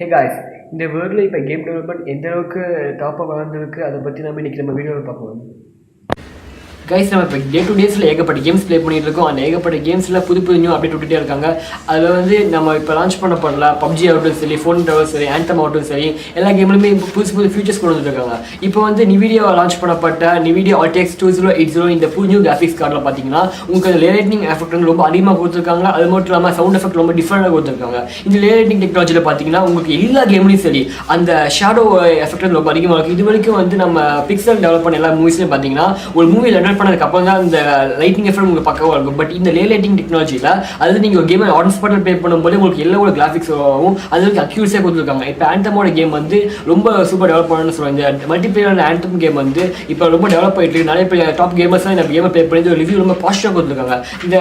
Hey guys, இந்த வேர்ல்டில் இப்போ கேம் டெவலப்மெண்ட் எந்த அளவுக்கு டாப்பாக வளர்ந்துருக்கு அதை பற்றி நம்ம இன்றைக்கி நம்ம வீடியோவில் பார்ப்போம். கைஸ் நம்ம இப்போ டே டு டேஸில் ஏகப்பட்ட கேம்ஸ் ப்ளே பண்ணிட்டு இருக்கோம். அந்த ஏகப்பட்ட கேம்ஸில் புது நியூ அப்டேட் விட்டுட்டே இருக்காங்க. அதில் வந்து நம்ம இப்போ லான்ச் பண்ண போடல பப்ஜி ஆகட்டும் சரி, ஃபோர்ட்நைட் ஆகட்டும் சரி, ஆந்தம் ஆகட்டும் சரி, எல்லா கேம்லையுமே புது ஃபீச்சர்ஸ் கொண்டு வந்துருக்காங்க. இப்போ வந்து நிவிடியோ லான்ச் பண்ணப்பட்ட நிவிடியோ RTX 2080 இந்த நியூ கிராஃபிக்ஸ் கார்டில் பார்த்தீங்கன்னா உங்களுக்கு லேலைட்டிங் எஃபெக்ட் வந்து ரொம்ப அதிகமாக கொடுத்துருக்காங்க. அது மட்டும் இல்லாமல் சவுண்ட் எஃபெக்ட் ரொம்ப டிஃப்ரெண்டாக கொடுத்துருக்காங்க. இந்த லேலைட்டிங் டெக்னாலஜியில் பார்த்தீங்கன்னா உங்களுக்கு எல்லா கேம்லையும் சரி அந்த ஷேடோ எஃபெக்ட் வந்து ரொம்ப அதிகமாக இருக்குது. இது வரைக்கும் வந்து நம்ம பிக்சல் டெவலப் பண்ண எல்லா மூவிஸ்லையும் பார்த்தீங்கன்னா ஒரு மூவி ரெண்டர் பண்ணதுக்கு அப்புறம் தான் இந்த லைட்டிங் எஃபெக்ட் உங்களுக்கு பக்கவாக இருக்கும். பட் இந்த லைட்டிங் டெக்னாலஜியில் அதாவது நீங்கள் ஒரு கேம் ஆன் ஸ்பாட்டில் ப்ளே பண்ணும்போது உங்களுக்கு எல்லா ஒரு கிராஃபிக்ஸ் ஆகும். அதுக்கு அக்யூரஸியாக கொடுத்துருக்காங்க. இப்போ ஆந்தமோட கேம் வந்து ரொம்ப சூப்பர் டெவலப் பண்ணணும்னு சொல்லுவாங்க. இந்த மல்டிபிளேயர் ஆந்தம் கேம் வந்து இப்போ ரொம்ப டெவலப் ஆகிட்டு இருக்கு. நிறைய பேர் டாப் கேமர்ஸ்லாம் இந்த கேமை ப்ளே பண்ணி ரிவ்யூ ரொம்ப பாசிட்டிவாக கொடுத்துருக்காங்க.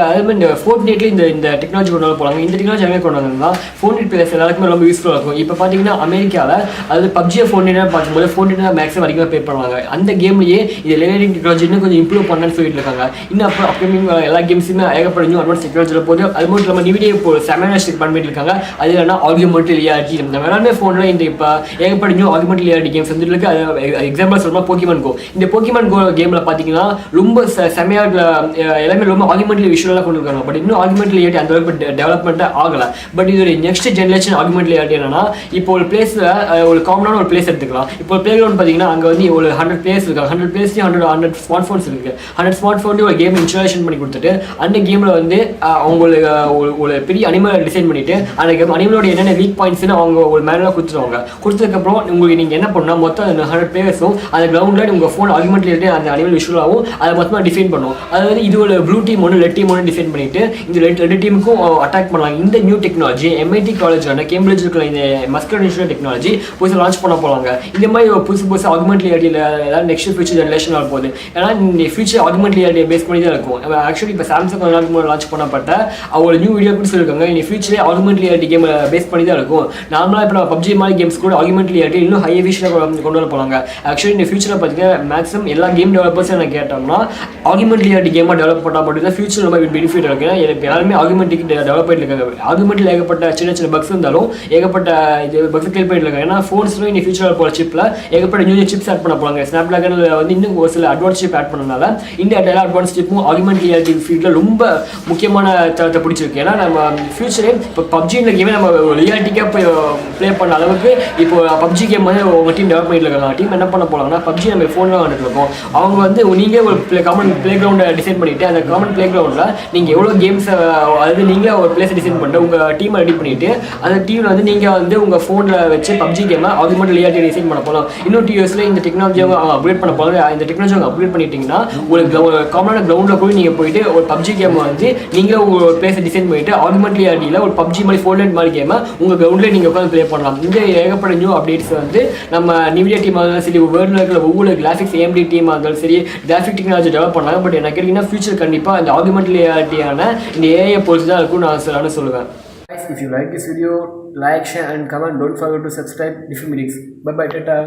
அதே மாதிரி இந்த ஃபோர்ட்நைட்ல இந்த டெக்னாலஜி கொண்டு வர போகிறாங்க. இந்த டெக்னாலஜி எல்லாமே கொண்டு வந்தாங்கன்னா ஃபோர்ட்நைட் பிளேயர்ஸ் எல்லாருக்குமே ரொம்ப யூஸ்ஃபுல்லாக இருக்கும். இப்போ பார்த்தீங்கன்னா அமெரிக்காவில் அது பப்ஜியை ஃபோர்ட்நைட்டாக பார்க்கும்போது ஃபோர்ட்நைட் மேக்ஸிமம் அதிகமாக ப்ளே பண்ணுவாங்க. அந்த கேம்லேயே இது லைட்டிங் டெக்னாலஜி இன்னும் கொஞ்சம் இம்ப்ரூவ் பண்ணணும்னு சொல்லிட்டு இருக்காங்க. இன்னும் அப்புறம் அப்கமிங் எல்லா கேம்ஸுமே ஏகப்பட்ட நியூ அட்வான்ஸ் டெக்னாலஜியில் போது. அது மட்டும் இல்லாமல் நிவிடியோ இப்போ செமனாஸ்டிக் பண்ணிட்டு இருக்காங்க. அது இல்லைனா ஆகுமெண்டட் ரியாலிட்டி நம்ம எல்லாமே ஃபோனில் இந்த இப்போ ஏகப்பட்ட நியூ ஆகுமெண்டட் ரியாலிட்டி கேம்ஸ் வந்துட்டு இருக்கு. அது எக்ஸாம்பிள் சொல்லணும் போக்கிமான் கோ. இந்த போக்கிமான் கோ கேமில் பார்த்தீங்கன்னா ரொம்ப செமையாக எல்லாமே ரொம்ப ஆகுமெண்டட் விஷுவலாக கொண்டு இருக்காங்க. பட் இன்னும் ஆகுமெண்டட் ரியாலிட்டி அந்த அளவுக்கு டெவலப்மெண்ட்டாக ஆகலை. பட் இது நெக்ஸ்ட் ஜென்ரேஷன் ஆகுமெண்டட் ரியாலிட்டி என்னன்னா இப்போ ஒரு பிளேஸில் ஒரு காமனான ஒரு பிளேஸ் எடுத்துக்கலாம். இப்போ பிளே கிரவுண்ட் பார்த்தீங்கன்னா அங்கே வந்து ஒரு 100 பிளேஸ் இருக்காங்க. 100 பிளேஸ்லேயும் 100 ஸ்மார்ட் ஃபோன்ஸ் இருக்குது. 100 ஸ்மார்ட் ஃபோன்லேயும் ஒரு கேம் இன்ஸ்டாலேஷன் பண்ணி கொடுத்துட்டு அந்த கேமில் வந்து அவங்களுக்கு ஒரு பெரிய அனிமலை டிசைன் பண்ணிட்டு அந்த கேம் அனிமலோட என்னென்ன வீக் பாயிண்ட்ஸ்னு அவங்க ஒரு மேனுவலாக கொடுத்துருவாங்க. கொடுத்ததுக்கப்புறம் உங்களுக்கு நீங்கள் என்ன பண்ணால் மொத்தம் 100 பிளேயர்ஸும் அந்த கிரவுண்டில் உங்கள் ஃபோன் ஆகுமெண்ட்லேயே அந்த அனிமல் விஷுவலாகவும் அதை மொத்தமாக டிஃபைன் பண்ணும். அதாவது இது ஒரு ப்ளூ டீம் ஒன்று ரெட் டீம் ஒன்று டிஃபைன் பண்ணிட்டு இந்த ரெண்டு டீமுக்கும் அட்டாக் பண்ணலாம். இந்த நியூ டெக்னாலஜி MIT காலேஜான கேம்பிரிட்ஜ் இருக்கிற இந்த மஸ்கட் இன்ஸ்டியூட் டெக்னாலஜி புதுசாக லான்ச் பண்ண போகிறாங்க. இந்த மாதிரி புதுசு ஆகுமெண்ட் ரியாலிட்டியில் ஏதாவது நெக்ஸ்ட் ஃபியூச்சர் ஜென்ரேஷன் ஆக போகுது. ஏன்னா இந்த ஃபியூச்சர் ஆகுமெண்ட் ரியாலிட்டியை பேஸ் பண்ணி தான் இருக்கும். ஆக்சுவலி இப்போ சாம்சங் கொஞ்ச நாளுக்கு முன்னாடி லான்ச் பண்ணப்பட்ட அவங்க நியூ வீடியோ கூட சொல்லியிருக்காங்க. இந்த ஃபியூச்சரே ஆகுமெண்ட் ரியாலிட்டி கேம் பேஸ் பண்ணி தான் இருக்கும். நார்மலாக இப்போ பப்ஜி மாதிரி கேம்ஸ் கூட ஆகுமெண்ட் ரியாலிட்டி இன்னும் ஹை விஷயம் கொண்டு வர போகிறாங்க. ஆக்சுவலி இந்த ஃபியூச்சரில் பார்த்தீங்கன்னா மேக்ஸிமம் எல்லா கேம் டெவலப்பர்ஸும் என்ன கேட்டோம்னா ஆகுமெண்ட் ரியாலிட்டி கேமாக டெவலப் பண்ணால் மட்டும்தான் ஃபியூச்சர் ரொம்ப பெனிஃபிட் இருக்கு. ஏன்னா எல்லாருமே ஆகுமெண்ட்டுக்கு டெவலப் பண்ணிட்டு இருக்காங்க. ஆகுமெண்ட்டில் ஏகப்பட்ட சின்ன பக்ஸ் இருந்தாலும் ஏகப்பட்ட இது பக்ஸ் கிளியர் பண்ணிட்டு இருக்காங்க. ஏன்னா ஃபோன்ஸ்லும் இந்த ஃபியூச்சரில் போகிற சிப்பில் ஏகப்பட்ட நியூ சிப்ஸ் ஆட் பண்ண போகிறாங்க. ஸ்னாப்டிராகனில் வந்து இன்னும் ஒரு சில அட்வான்ஸ் சிப் ஆட் பண்ணனால இந்த அட்வான்ஸ் சிப்பும் ஆகுமெண்ட் ரியாலிட்டி ஃபீல்டில் ரொம்ப முக்கியமான தரத்தை பிடிச்சிருக்கு. ஏன்னா நம்ம ஃபியூச்சரே இப்போ பப்ஜின்ற கேமே நம்ம ரியாலிட்டிக்காக போய் ப்ளே பண்ண அளவுக்கு இப்போ பப்ஜி கேம் வந்து உங்கள் டீம் டெவலப் பண்ணிட்டு இருக்காங்க. டீம் என்ன பண்ண போகிறாங்கன்னா பப்ஜி நம்ம ஃபோனில் வந்துட்டு இருக்கோம். அவங்க வந்து நீங்கள் ஒரு காமன் ப்ளே கிரவுண்டை டிசைன் பண்ணிவிட்டு அந்த காமன் ப்ளே கிரவுண்டில் நீங்கள் எவ்வளோ கேம்ஸை அதாவது நீங்கள் ஒரு பிளேஸை டிசைன் பண்ணிட்டு உங்கள் டீமை ரெடி பண்ணிவிட்டு அந்த டீமில் வந்து நீங்கள் வந்து உங்கள் ஃபோனில் வச்சு பப்ஜி கேமை ஆகுமெண்ட் ரியாலிட்டி டிசைன் பண்ண போகலாம். இன்னும் 2 இயர்ஸில் இந்த டெக்னாலஜியை அப்கிரேட் பண்ண போகிறாங்க. இந்த டெக்னாலஜி அப்கிரேட் பண்ணிட்டீங்கன்னா ஒரு காமனான கிரவுண்டில் போய் நீங்கள் போயிட்டு ஒரு பப்ஜி கேம் வந்து நீங்களே உங்கள் பிளேஸை டிசைன் பண்ணிட்டு ஆகுமெண்ட் ரியாலிட்டியில் ஒரு பப்ஜி மாதிரி ஃபோர்ட்நைட் மாதிரி கேமை உங்கள் கிரவுண்ட்லேயே நீங்கள் உட்காந்து ப்ளே பண்ணலாம். இந்த ஏகப்பட்ட நியூ அப்டேட்ஸ் வந்து நம்ம நிவிடியா டீமாக இருந்தாலும் சரி, வேர்ல்டில் இருக்கிற ஒவ்வொரு கிராஃபிக்ஸ் AMD டீமாக இருந்தாலும் சரி கிராஃபிக் டெக்னாலஜி டெவலப் பண்ணாங்க. பட் எனக்கு கேட்டிங்கன்னா ஃபியூச்சர் கண்டிப்பாக இந்த ஆகுமெண்ட் ரியாலிட்டியான இந்த AI பொறுத்து தான் இருக்கும்னு நான் சொல்லுவேன். If you like this video, like, share and comment. Don't forget to subscribe DIFIMIDX. Bye bye, tata.